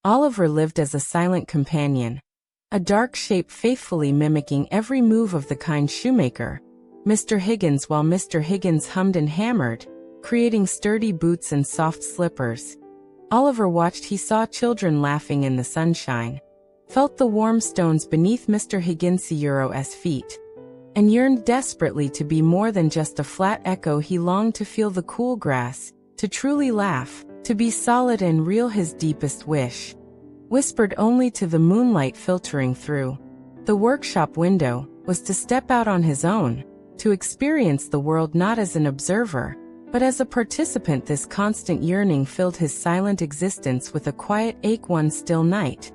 Oliver lived as a silent companion, a dark shape faithfully mimicking every move of the kind shoemaker, Mr. Higgins, while Mr. Higgins hummed and hammered, creating sturdy boots and soft slippers. Oliver watched. He saw children laughing in the sunshine, felt the warm stones beneath Mr. Higgins' feet, and yearned desperately to be more than just a flat echo. He longed to feel the cool grass, to truly laugh, to be solid and real. His deepest wish, whispered only to the moonlight filtering through the workshop window, was to step out on his own, to experience the world not as an observer, but as a participant. This constant yearning filled his silent existence with a quiet ache. One still night,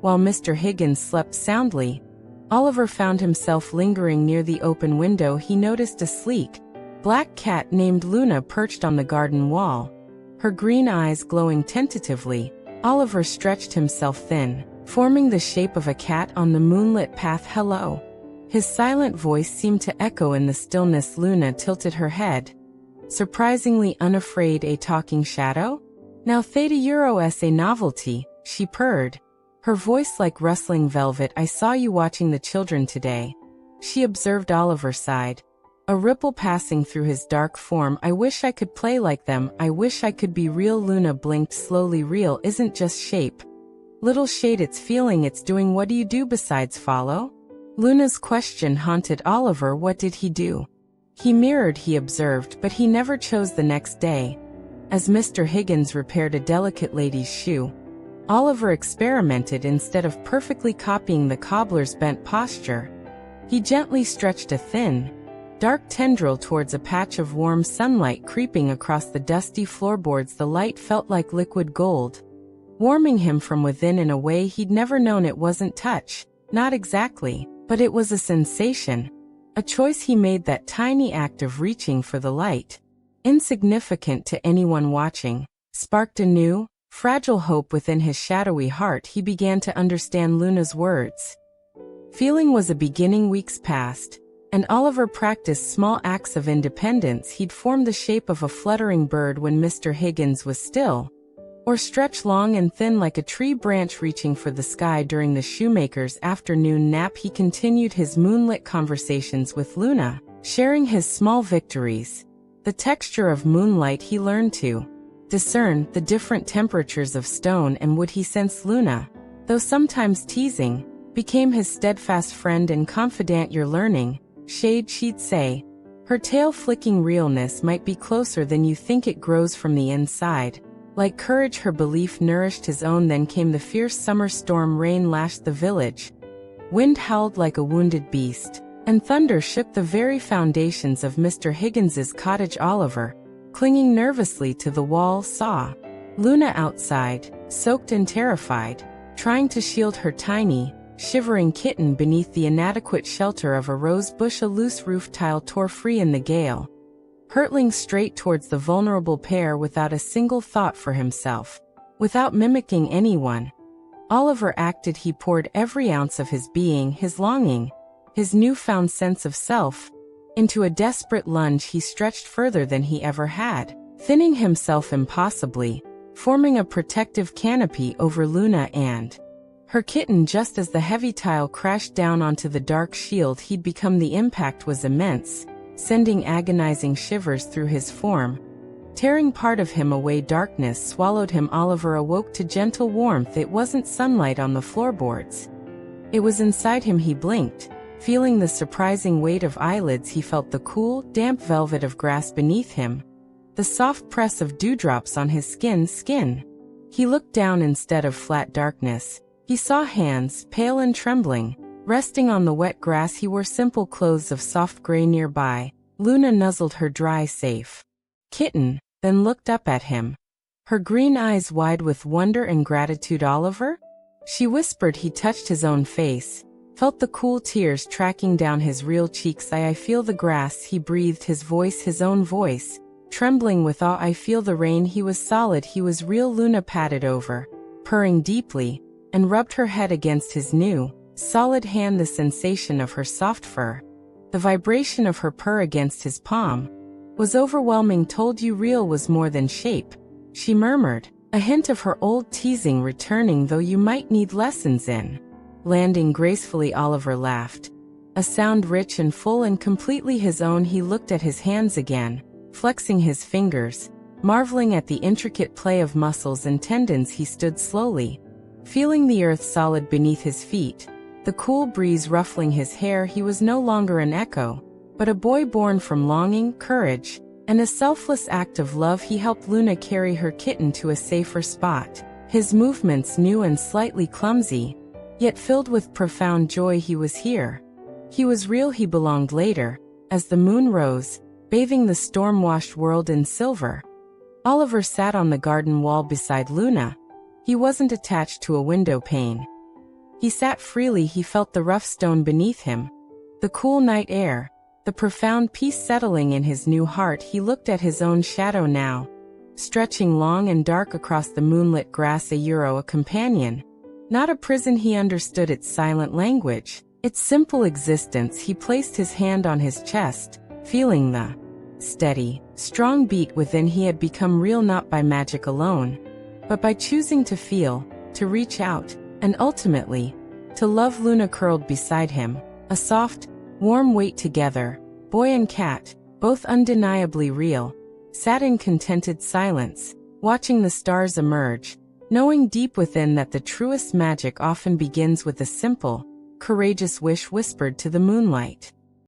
while Mr. Higgins slept soundly, Oliver found himself lingering near the open window. He noticed a sleek, black cat named Luna perched on the garden wall, her green eyes glowing tentatively. Oliver stretched himself thin, forming the shape of a cat on the moonlit path. "Hello." His silent voice seemed to echo in the stillness. Luna tilted her head, surprisingly unafraid. "A talking shadow? Now €30 a novelty," she purred, her voice like rustling velvet. "I saw you watching the children today," she observed. Oliver sighed, a ripple passing through his dark form. "I wish I could play like them. I wish I could be real." Luna blinked slowly. "Real isn't just shape, little shade, it's feeling, it's doing." "What do you do besides follow?" Luna's question haunted Oliver. What did he do? He mirrored, he observed, but he never chose. The next day, as Mr. Higgins repaired a delicate lady's shoe, Oliver experimented. Instead of perfectly copying the cobbler's bent posture, he gently stretched a thin, dark tendril towards a patch of warm sunlight creeping across the dusty floorboards. The light felt like liquid gold, warming him from within in a way he'd never known. It wasn't touch, not exactly, but it was a sensation, a choice he made. That tiny act of reaching for the light, insignificant to anyone watching, sparked a new, fragile hope within his shadowy heart. He began to understand Luna's words. Feeling was a beginning. Weeks passed, and Oliver practiced small acts of independence. He'd form the shape of a fluttering bird when Mr. Higgins was still, or stretch long and thin like a tree branch reaching for the sky. During the shoemaker's afternoon nap, he continued his moonlit conversations with Luna, sharing his small victories. The texture of moonlight, he learned to discern the different temperatures of stone and wood. He sensed Luna, though sometimes teasing, became his steadfast friend and confidant. "You're learning, shade," she'd say, her tail flicking. "Realness might be closer than you think. It grows from the inside." Like courage, her belief nourished his own. Then came the fierce summer storm. Rain lashed the village, wind howled like a wounded beast, and thunder shook the very foundations of Mr. Higgins's cottage. Oliver, clinging nervously to the wall, saw Luna outside, soaked and terrified, trying to shield her tiny, shivering kitten beneath the inadequate shelter of a rose bush. A loose roof tile tore free in the gale, hurtling straight towards the vulnerable pair. Without a single thought for himself, without mimicking anyone, Oliver acted. He poured every ounce of his being, his longing, his newfound sense of self, into a desperate lunge. He stretched further than he ever had, thinning himself impossibly, forming a protective canopy over Luna and her kitten. Just as the heavy tile crashed down onto the dark shield he'd become, the impact was immense, sending agonizing shivers through his form, tearing part of him away. Darkness swallowed him. Oliver awoke to gentle warmth. It wasn't sunlight on the floorboards, it was inside him. He blinked, feeling the surprising weight of eyelids. He felt the cool, damp velvet of grass beneath him, the soft press of dewdrops on his skin. He looked down. Instead of flat darkness, he saw hands, pale and trembling, resting on the wet grass. He wore simple clothes of soft gray. Nearby, Luna nuzzled her dry, safe kitten, then looked up at him, her green eyes wide with wonder and gratitude. "Oliver?" she whispered. He touched his own face, felt the cool tears tracking down his real cheeks. I feel the grass," he breathed, his voice, his own voice, trembling with awe. "I feel the rain." He was solid, he was real. Luna patted over, purring deeply, and rubbed her head against his new, solid hand. The sensation of her soft fur, the vibration of her purr against his palm, was overwhelming. "Told you real was more than shape," she murmured, A hint of her old teasing returning, though you might need lessons in. Landing gracefully, Oliver laughed. A sound rich and full and completely his own. He looked at his hands again, flexing his fingers, marveling at the intricate play of muscles and tendons. He stood slowly, feeling the earth solid beneath his feet, the cool breeze ruffling his hair. He was no longer an echo, but a boy born from longing, courage, and a selfless act of love. He helped Luna carry her kitten to a safer spot, his movements new and slightly clumsy, yet filled with profound joy. He was here. He was real. He belonged. Later, as the moon rose, bathing the storm-washed world in silver, Oliver sat on the garden wall beside Luna. He wasn't attached to a window pane. He sat freely. He felt the rough stone beneath him, the cool night air, the profound peace settling in his new heart. He looked at his own shadow now, stretching long and dark across the moonlit grass. A companion, not a prison. He understood its silent language, its simple existence. He placed his hand on his chest, feeling the steady, strong beat within. He had become real not by magic alone, but by choosing to feel, to reach out, and ultimately, to love. Luna curled beside him, a soft, warm weight. Together, boy and cat, both undeniably real, sat in contented silence, watching the stars emerge, knowing deep within that the truest magic often begins with a simple, courageous wish whispered to the moonlight.